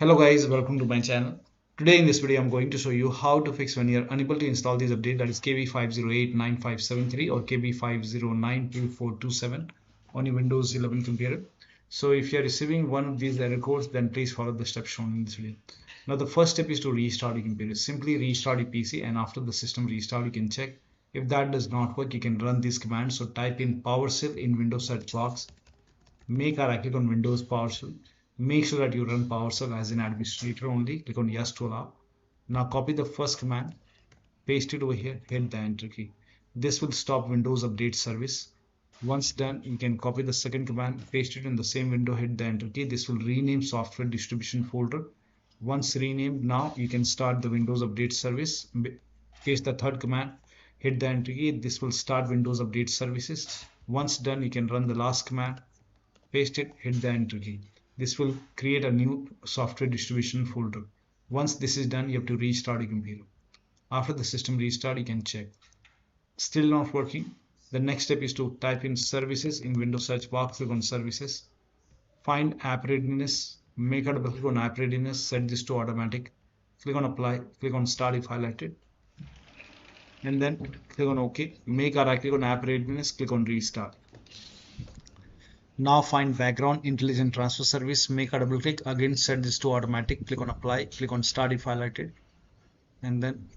Hello guys, welcome to my channel. Today in this video I'm going to show you how to fix when you're unable to install this update, that is KB5089573 or KB5092427 on your Windows 11 computer. So if you're receiving one of these error codes, then please follow the steps shown in this video. Now the first step is to restart your computer. Simply restart your PC, and after the system restart you can check. If that does not work, you can run this command. So type in PowerShell in Windows search box. Make a right click on Windows PowerShell. Make sure that you run PowerShell as an administrator only. Click on yes to allow. Now copy the first command, paste it over here, hit the enter key. This will stop Windows Update service. Once done, you can copy the second command, paste it in the same window, hit the enter key. This will rename software distribution folder. Once renamed, now you can start the Windows Update service. Paste the third command, hit the enter key. This will start Windows Update services. Once done, you can run the last command, paste it, hit the enter key. This will create a new software distribution folder. Once this is done, you have to restart your computer. After the system restart, you can check. Still not working. The next step is to type in services in Windows search box. Click on services. Find app readiness. Make a double click on app readiness. Set this to automatic. Click on apply. Click on start if highlighted. And then click on OK. Make a right click on app readiness. Click on restart. Now find background intelligent transfer service, make a double click, again set this to automatic, click on apply, click on start if highlighted, and then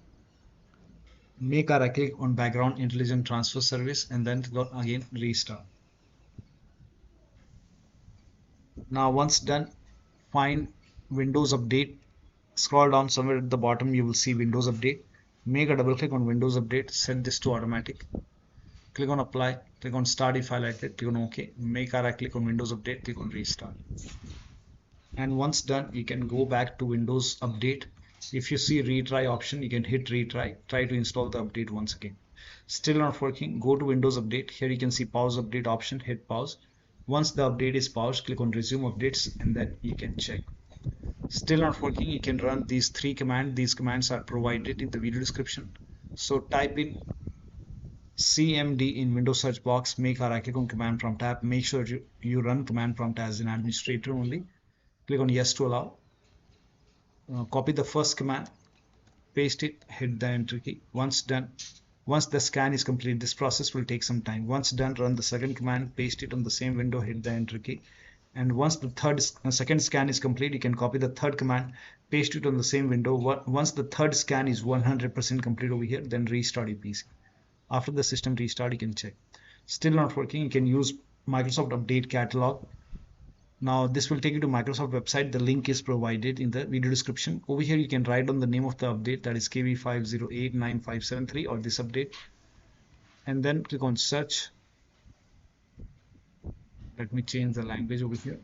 make a right click on background intelligent transfer service, and then click on again restart. Now once done, find Windows Update, scroll down somewhere at the bottom, you will see Windows Update. Make a double click on Windows Update, set this to automatic. Click on apply, click on start if highlighted, click on OK, make a right click on Windows Update, click on restart. And once done, you can go back to Windows Update. If you see retry option, you can hit retry, try to install the update once again. Still not working, go to Windows Update. Here you can see pause update option, hit pause. Once the update is paused, click on resume updates, and then you can check. Still not working, you can run these three commands. These commands are provided in the video description. So type in CMD in Windows search box, make a right click on command prompt tab. Make sure you run command prompt as an administrator only. Click on yes to allow. Copy the first command, paste it, hit the enter key. Once done, once the scan is complete, this process will take some time. Once done, run the second command, paste it on the same window, hit the enter key. And once the second scan is complete, you can copy the third command, paste it on the same window. Once the third scan is 100% complete over here, then restart your PC. After the system restart, you can check. Still not working, you can use Microsoft Update Catalog. Now this will take you to Microsoft website. The link is provided in the video description. Over here you can write down the name of the update, that is KB5089573 or this update, and then click on search. Let me change the language over here.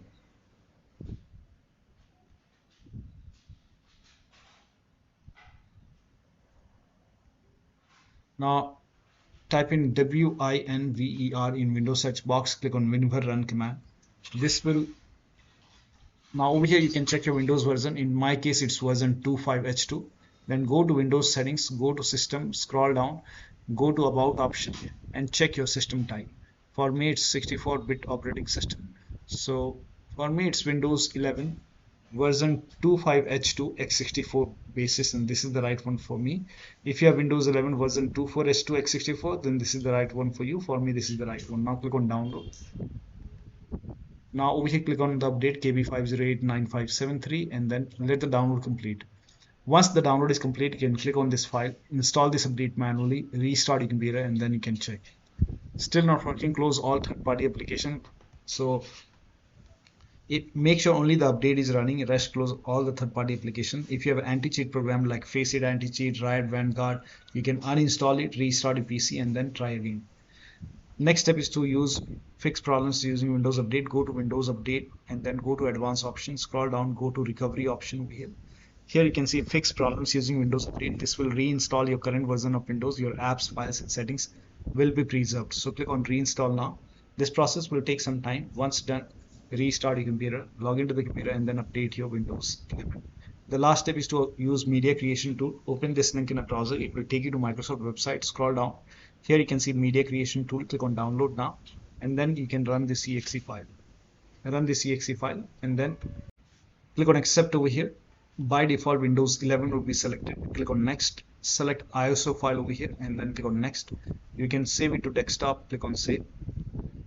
Now type in WINVER in Windows search box, click on WinVer run command. This will, now over here you can check your Windows version. In my case it's version 25H2. Then go to Windows settings, go to system, scroll down, go to about option and check your system type. For me it's 64-bit operating system. So for me it's Windows 11 version 25H2 x64 basis, and this is the right one for me. If you have Windows 11 version 24H2 x64, then this is the right one for you. For me this is the right one. Now click on download. Now over here click on the update KB5089573 and then let the download complete. Once the download is complete, you can click on this file, install this update manually, restart your computer, and then you can check. Still not working, close all third-party application. So make sure only the update is running, rest close all the third-party application. If you have an anti-cheat program like Faceit anti-cheat, Riot Vanguard, you can uninstall it, restart your PC, and then try again. Next step is to fix problems using Windows Update. Go to Windows Update and then go to Advanced Options. Scroll down, go to Recovery option over here. Here you can see fix problems using Windows Update. This will reinstall your current version of Windows. Your apps, files, and settings will be preserved. So click on reinstall now. This process will take some time. Once done, restart your computer, log into the computer, and then update your Windows. The last step is to use media creation tool. Open this link in a browser. It will take you to Microsoft website. Scroll down. Here you can see media creation tool. Click on download now, and then you can run this exe file. Run this exe file, and then Click on accept over here. By default, Windows 11 will be selected. Click on next, select ISO file over here, and then click on next. You can save it to desktop. Click on save.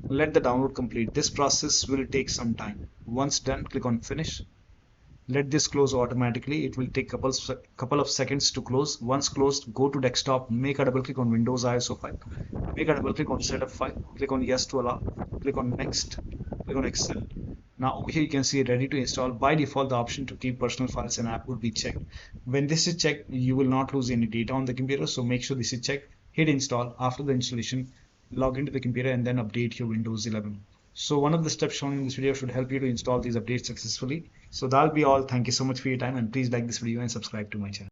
Let the download complete. This process will take some time. Once done, click on finish. Let this close automatically. It will take couple of seconds to close. Once closed, go to desktop, make a double click on Windows ISO file, make a double click on setup file, click on yes to allow, click on next, click on accept. Now over here you can see ready to install. By default, the option to keep personal files and app would be checked. When this is checked, you will not lose any data on the computer, so make sure this is checked. Hit install. After the installation, log into the computer and then update your Windows 11. So one of the steps shown in this video should help you to install these updates successfully. So that'll be all. Thank you so much for your time, and please like this video and subscribe to my channel.